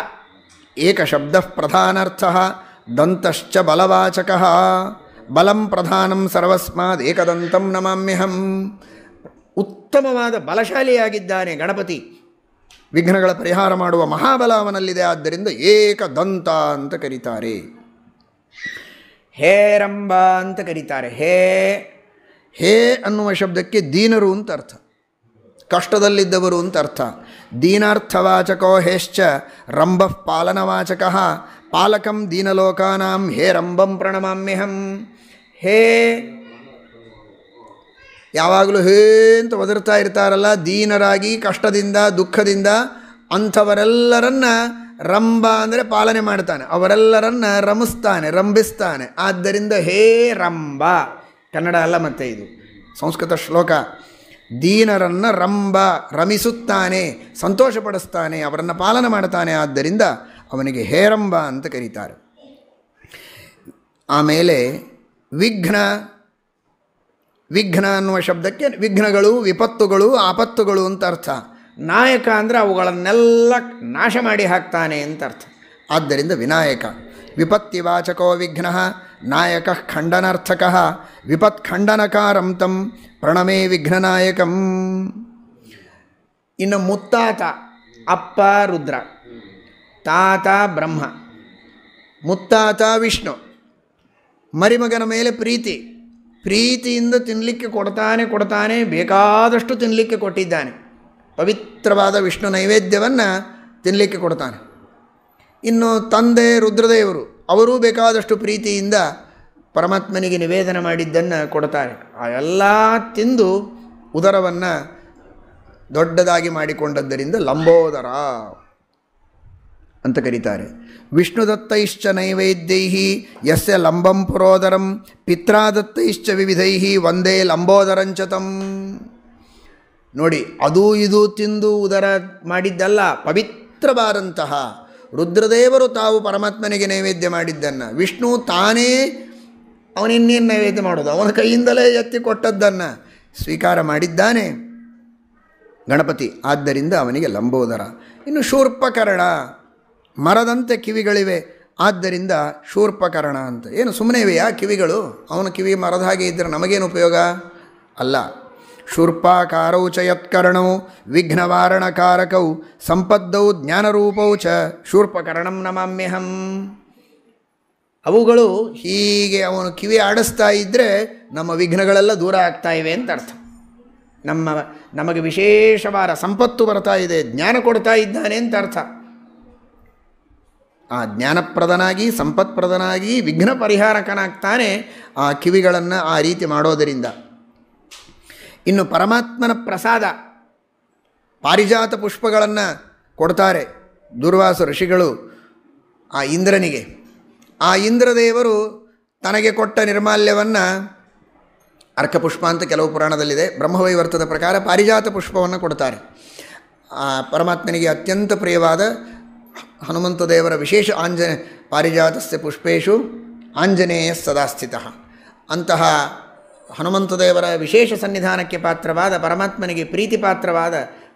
ಏಕ ಶಬ್ದ ಪ್ರಧಾನಾರ್ಥ, ದಂತಶ್ಚ ಬಲವಾಚಕ. ಬಲಂ ಪ್ರಧಾನಂ ಸರ್ವಸ್ಮಾದ್ ಏಕದಂತಂ ನಮಾಮ್ಯಹಂ. ಉತ್ತಮವಾದ ಬಲಶಾಲಿಯಾಗಿದ್ದಾನೆ ಗಣಪತಿ. ವಿಘ್ನಗಳ ಪರಿಹಾರ ಮಾಡುವ ಮಹಾಬಲ ಅವನಲ್ಲಿದೆ. ಆದ್ದರಿಂದ ಏಕದಂತ ಅಂತ ಕರೀತಾರೆ. ಹೇರಂಬ ಅಂತ ಕರೀತಾರೆ. ಹೇ ಅನ್ನುವ ಶಬ್ದಕ್ಕೆ ದೀನರು ಅಂತ ಅರ್ಥ, ಕಷ್ಟದಲ್ಲಿದ್ದವರು ಅಂತ ಅರ್ಥ. ದೀನಾರ್ಥವಾಚಕೋ ಹೇಶ್ಚ ರಂಭ ಪಾಲನವಾಚಕ. ಪಾಲಕಂ ದೀನಲೋಕಾನಾಂ ಹೇ ರಂಭಂ ಪ್ರಣಮಾಮ್ಯಹಂ. ಹೇ ಯಾವಾಗಲೂ ಹೇ ಅಂತ ಒದರ್ತಾ ಇರ್ತಾರಲ್ಲ, ದೀನರಾಗಿ ಕಷ್ಟದಿಂದ ದುಃಖದಿಂದ ಅಂಥವರೆಲ್ಲರನ್ನ ರಂಭ ಅಂದರೆ ಪಾಲನೆ ಮಾಡ್ತಾನೆ, ಅವರೆಲ್ಲರನ್ನ ರಮಿಸ್ತಾನೆ, ರಂಭಿಸ್ತಾನೆ. ಆದ್ದರಿಂದ ಹೇ ರಂಭ. ಕನ್ನಡ ಅಲ್ಲ ಮತ್ತೆ ಇದು ಸಂಸ್ಕೃತ ಶ್ಲೋಕ. ದೀನರನ್ನು ರಂಭ, ರಮಿಸುತ್ತಾನೆ, ಸಂತೋಷಪಡಿಸ್ತಾನೆ, ಅವರನ್ನು ಪಾಲನೆ ಮಾಡ್ತಾನೆ. ಆದ್ದರಿಂದ ಅವನಿಗೆ ಹೇರಂಬ ಅಂತ ಕರೀತಾರೆ. ಆಮೇಲೆ ವಿಘ್ನ. ವಿಘ್ನ ಅನ್ನುವ ಶಬ್ದಕ್ಕೆ ವಿಘ್ನಗಳು, ವಿಪತ್ತುಗಳು, ಆಪತ್ತುಗಳು ಅಂತ ಅರ್ಥ. ನಾಯಕ ಅಂದರೆ ಅವುಗಳನ್ನೆಲ್ಲ ನಾಶ ಮಾಡಿ ಹಾಕ್ತಾನೆ ಅಂತ ಅರ್ಥ. ಆದ್ದರಿಂದ ವಿನಾಯಕ. ವಿಪತ್ತಿವಾಚಕೋ ವಿಘ್ನ ನಾಯಕ ಖಂಡನಾರ್ಥಕ. ವಿಪತ್ಖಂಡನಕಾರಂ ತಂ ಪ್ರಣಮೇ ವಿಘ್ನನಾಯಕಂ. ಇನ್ನು ಮುತ್ತಾತ. ಅಪ್ಪ ರುದ್ರ, ತಾತ ಬ್ರಹ್ಮ, ಮುತ್ತಾತ ವಿಷ್ಣು. ಮರಿಮಗನ ಮೇಲೆ ಪ್ರೀತಿಯಿಂದ ತಿನ್ನಲಿಕ್ಕೆ ಕೊಡ್ತಾನೆ, ಬೇಕಾದಷ್ಟು ತಿನ್ನಲಿಕ್ಕೆ ಕೊಟ್ಟಿದ್ದಾನೆ. ಪವಿತ್ರವಾದ ವಿಷ್ಣು ನೈವೇದ್ಯವನ್ನು ತಿನ್ನಲಿಕ್ಕೆ ಕೊಡ್ತಾನೆ. ಇನ್ನು ತಂದೆ ರುದ್ರದೇವರು, ಅವರೂ ಬೇಕಾದಷ್ಟು ಪ್ರೀತಿಯಿಂದ ಪರಮಾತ್ಮನಿಗೆ ನಿವೇದನ ಮಾಡಿದ್ದನ್ನು ಕೊಡ್ತಾರೆ. ಆ ಎಲ್ಲ ತಿಂದು ಉದರವನ್ನು ದೊಡ್ಡದಾಗಿ ಮಾಡಿಕೊಂಡದ್ದರಿಂದ ಲಂಬೋದರ ಅಂತ ಕರೀತಾರೆ. ವಿಷ್ಣುದತ್ತೈಶ್ಚ ನೈವೇದ್ಯೈ ಯಸ್ಯ ಲಂಬಂ ಪುರೋದರಂ ಪಿತ್ರಾದತ್ತೈಶ್ಚ ವಿವಿಧೈ ವಂದೇ ಲಂಬೋದರಂಚತಂ. ನೋಡಿ, ಅದೂ ಇದು ತಿಂದು ಉದರ ಮಾಡಿದ್ದಲ್ಲ, ಪವಿತ್ರವಾದಂತಹ ರುದ್ರದೇವರು ತಾವು ಪರಮಾತ್ಮನಿಗೆ ನೈವೇದ್ಯ ಮಾಡಿದ್ದನ್ನು, ವಿಷ್ಣು ತಾನೇ ಅವನಿನ್ನೇನು ನೈವೇದ್ಯ ಮಾಡೋದು, ಅವನ ಕೈಯಿಂದಲೇ ಎತ್ತಿ ಕೊಟ್ಟದ್ದನ್ನು ಸ್ವೀಕಾರ ಮಾಡಿದ್ದಾನೆ ಗಣಪತಿ. ಆದ್ದರಿಂದ ಅವನಿಗೆ ಲಂಬೋದರ. ಇನ್ನು ಶೂರ್ಪಕರ್ಣ. ಮರದಂತೆ ಕಿವಿಗಳಿವೆ, ಆದ್ದರಿಂದ ಶೂರ್ಪಕರ್ಣ ಅಂತ. ಏನು ಸುಮ್ಮನೆ ಇವೆಯಾ ಕಿವಿಗಳು? ಅವನ ಕಿವಿ ಮರದ ಹಾಗೆ ಇದ್ದರೆ ನಮಗೇನು ಉಪಯೋಗ? ಅಲ್ಲ. ಶೂರ್ಪಾಕಾರೌ ಚ ಯತ್ಕರ್ಣೌ ವಿಘ್ನವಾರಣಕಾರಕೌ ಸಂಪದ್ದೌ ಜ್ಞಾನರೂಪೌ ಚ ಶೂರ್ಪಕರ್ಣಂ ನಮಾಮ್ಯಹಂ. ಅವುಗಳು ಹೀಗೆ ಅವನು ಕಿವಿ ಆಡಿಸ್ತಾ ಇದ್ದರೆ ನಮ್ಮ ವಿಘ್ನಗಳೆಲ್ಲ ದೂರ ಆಗ್ತಾ ಇವೆ ಅಂತ ಅರ್ಥ. ನಮಗೆ ವಿಶೇಷವಾದ ಸಂಪತ್ತು ಬರ್ತಾ ಇದೆ, ಜ್ಞಾನ ಕೊಡ್ತಾ ಇದ್ದಾನೆ ಅಂತ ಅರ್ಥ. ಆ ಜ್ಞಾನಪ್ರದನಾಗಿ ಸಂಪತ್ಪ್ರದನಾಗಿ ವಿಘ್ನ ಪರಿಹಾರಕನಾಗ್ತಾನೆ ಆ ಕಿವಿಗಳನ್ನು ಆ ರೀತಿ ಮಾಡೋದರಿಂದ. ಇನ್ನು ಪರಮಾತ್ಮನ ಪ್ರಸಾದ ಪಾರಿಜಾತ ಪುಷ್ಪಗಳನ್ನು ಕೊಡ್ತಾರೆ ದುರ್ವಾಸ ಋಷಿಗಳು ಆ ಇಂದ್ರನಿಗೆ. ಆ ಇಂದ್ರದೇವರು ತನಗೆ ಕೊಟ್ಟ ನಿರ್ಮಾಲ್ಯವನ್ನು, ಅರ್ಕಪುಷ್ಪ ಅಂತ ಕೆಲವು ಪುರಾಣದಲ್ಲಿದೆ, ಬ್ರಹ್ಮವೈವರ್ತದ ಪ್ರಕಾರ ಪಾರಿಜಾತ ಪುಷ್ಪವನ್ನು ಕೊಡ್ತಾರೆ. ಆ ಪರಮಾತ್ಮನಿಗೆ ಅತ್ಯಂತ ಪ್ರಿಯವಾದ ಹನುಮಂತ ದೇವರ ವಿಶೇಷ ಪಾರಿಜಾತಸ್ಯ ಪುಷ್ಪೇಶು ಆಂಜನೇಯ ಸದಾ ಸ್ಥಿತಃ ಅಂತಹ ಹನುಮಂತ ದೇವರ ವಿಶೇಷ ಸನ್ನಿಧಾನಕ್ಕೆ ಪಾತ್ರವಾದ, ಪರಮಾತ್ಮನಿಗೆ ಪ್ರೀತಿ ಪಾತ್ರವಾದ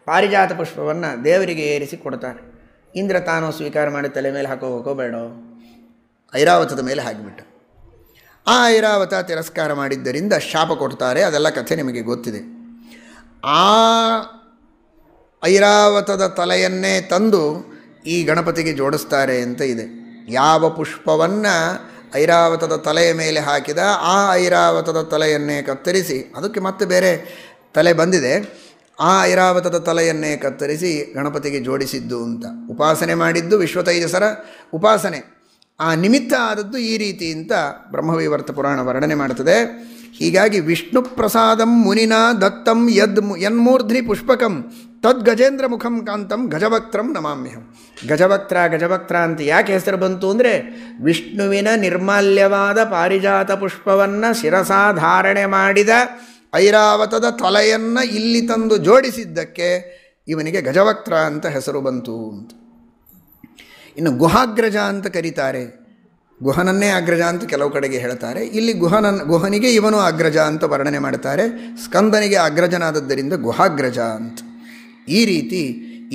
ಪಾರಿಜಾತ ಪುಷ್ಪವನ್ನು ದೇವರಿಗೆ ಏರಿಸಿ ಕೊಡ್ತಾರೆ. ಇಂದ್ರ ತಾನು ಸ್ವೀಕಾರ ಮಾಡಿ ತಲೆ ಮೇಲೆ ಹಾಕೋಬೇಡೋ, ಐರಾವತದ ಮೇಲೆ ಹಾಕಿಬಿಟ್ಟು ಆ ಐರಾವತ ತಿರಸ್ಕಾರ ಮಾಡಿದ್ದರಿಂದ ಶಾಪ ಕೊಡ್ತಾರೆ. ಅದೆಲ್ಲ ಕಥೆ ನಿಮಗೆ ಗೊತ್ತಿದೆ. ಆ ಐರಾವತದ ತಲೆಯನ್ನೇ ತಂದು ಈ ಗಣಪತಿಗೆ ಜೋಡಿಸ್ತಾರೆ ಅಂತ ಇದೆ. ಯಾವ ಪುಷ್ಪವನ್ನು ಐರಾವತದ ತಲೆಯ ಮೇಲೆ ಹಾಕಿದ ಆ ಐರಾವತದ ತಲೆಯನ್ನೇ ಕತ್ತರಿಸಿ, ಅದಕ್ಕೆ ಮತ್ತೆ ಬೇರೆ ತಲೆ ಬಂದಿದೆ, ಆ ಐರಾವತದ ತಲೆಯನ್ನೇ ಕತ್ತರಿಸಿ ಗಣಪತಿಗೆ ಜೋಡಿಸಿದ್ದು ಅಂತ ಉಪಾಸನೆ ಮಾಡಿದ್ದು ವಿಶ್ವತೈಜಸರ ಉಪಾಸನೆ. ಆ ನಿಮಿತ್ತ ಆದದ್ದು ಈ ರೀತಿ ಅಂತ ಬ್ರಹ್ಮವೈವರ್ತ ಪುರಾಣ ವರ್ಣನೆ ಮಾಡುತ್ತದೆ. ಹೀಗಾಗಿ ವಿಷ್ಣು ಪ್ರಸಾದಂ ಮುನಿನಾ ದತ್ತಂ ಯನ್ಮೂರ್ಧ್ನಿ ಪುಷ್ಪಕಂ ತದ್ ಗಜೇಂದ್ರ ಮುಖಂ ಕಾಂತಂ ಗಜವಕ್ತ್ರಂ ನಮಾಮ್ಯಹಂ. ಗಜವಕ್ತ್ರ ಅಂತ ಯಾಕೆ ಹೆಸರು ಬಂತು ಅಂದರೆ, ವಿಷ್ಣುವಿನ ನಿರ್ಮಾಲ್ಯವಾದ ಪಾರಿಜಾತ ಪುಷ್ಪವನ್ನು ಶಿರಸಾಧಾರಣೆ ಮಾಡಿದ ಐರಾವತದ ತಲೆಯನ್ನು ಇಲ್ಲಿ ತಂದು ಜೋಡಿಸಿದ್ದಕ್ಕೆ ಇವನಿಗೆ ಗಜವಕ್ತ್ರ ಅಂತ ಹೆಸರು ಬಂತು ಅಂತ. ಇನ್ನು ಗುಹಾಗ್ರಜ ಅಂತ ಕರೀತಾರೆ. ಗುಹನನ್ನೇ ಅಗ್ರಜ ಅಂತ ಕೆಲವು ಕಡೆಗೆ ಹೇಳ್ತಾರೆ. ಇಲ್ಲಿ ಗುಹನಿಗೆ ಇವನು ಅಗ್ರಜ ಅಂತ ವರ್ಣನೆ ಮಾಡ್ತಾರೆ. ಸ್ಕಂದನಿಗೆ ಅಗ್ರಜನಾದದ್ದರಿಂದ ಗುಹಾಗ್ರಜ ಅಂತ. ಈ ರೀತಿ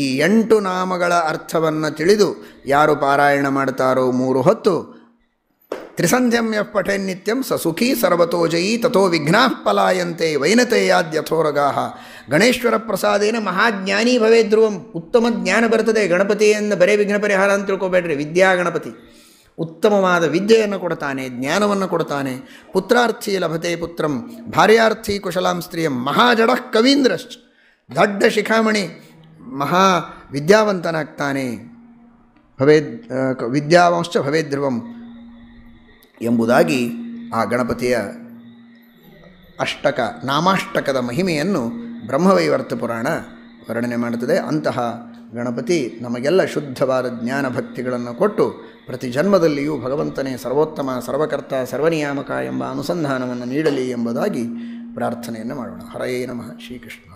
ಈ 8 ನಾಮಗಳ ಅರ್ಥವನ್ನು ತಿಳಿದು ಯಾರು ಪಾರಾಯಣ ಮಾಡ್ತಾರೋ 3 ಹೊತ್ತು, ತ್ರಿಸಂಧ್ಯಂ ಯಃ ಪಠೇನ್ ನಿತ್ಯಂ ಸ ಸುಖೀ ಸರ್ವತೋ ಜಯೀ ತಥೋ ವಿಘ್ನಾಃ ಪಲಾಯಂತೆ ವೈನತೇಯಾದ್ಯಥೋರಗಾಃ. ಗಣೇಶ್ವರ ಪ್ರಸಾದೇನ ಮಹಾಜ್ಞಾನಿ ಭವೇ ಧ್ರುವಂ. ಉತ್ತಮ ಜ್ಞಾನ ಬರ್ತದೆ ಗಣಪತಿಯಿಂದ. ಬರೇ ವಿಘ್ನ ಪರಿಹಾರ ಅಂತ ತಿಳ್ಕೊಬೇಡ್ರಿ. ವಿದ್ಯಾ ಗಣಪತಿ ಉತ್ತಮವಾದ ವಿದ್ಯೆಯನ್ನು ಕೊಡ್ತಾನೆ, ಜ್ಞಾನವನ್ನು ಕೊಡ್ತಾನೆ. ಪುತ್ರಾರ್ಥಿ ಲಭತೆ ಪುತ್ರಂ ಭಾರ್ಯಾರ್ಥಿ ಕುಶಲಾಂ ಸ್ತ್ರೀಯಂ ಮಹಾಜಡಃ ಕವೀಂದ್ರಶ್ಚ. ದೊಡ್ಡ ಶಿಖಾಮಣಿ ಮಹಾ ವಿದ್ಯಾವಂತನಾಗ್ತಾನೆ. ವಿದ್ಯಾವಂಶ್ಚ ಭವೇದ್ ಧ್ರುವಂ ಎಂಬುದಾಗಿ ಆ ಗಣಪತಿಯ ನಾಮಾಷ್ಟಕದ ಮಹಿಮೆಯನ್ನು ಬ್ರಹ್ಮವೈವರ್ತ ಪುರಾಣ ವರ್ಣನೆ ಮಾಡುತ್ತದೆ. ಅಂತಹ ಗಣಪತಿ ನಮಗೆಲ್ಲ ಶುದ್ಧವಾದ ಜ್ಞಾನ ಭಕ್ತಿಗಳನ್ನು ಕೊಟ್ಟು ಪ್ರತಿ ಜನ್ಮದಲ್ಲಿಯೂ ಭಗವಂತನೇ ಸರ್ವೋತ್ತಮ, ಸರ್ವಕರ್ತ, ಸರ್ವನಿಯಾಮಕ ಎಂಬ ಅನುಸಂಧಾನವನ್ನು ನೀಡಲಿ ಎಂಬುದಾಗಿ ಪ್ರಾರ್ಥನೆಯನ್ನು ಮಾಡೋಣ. ಹರಯೇ ನಮಃ. ಶ್ರೀಕೃಷ್ಣ.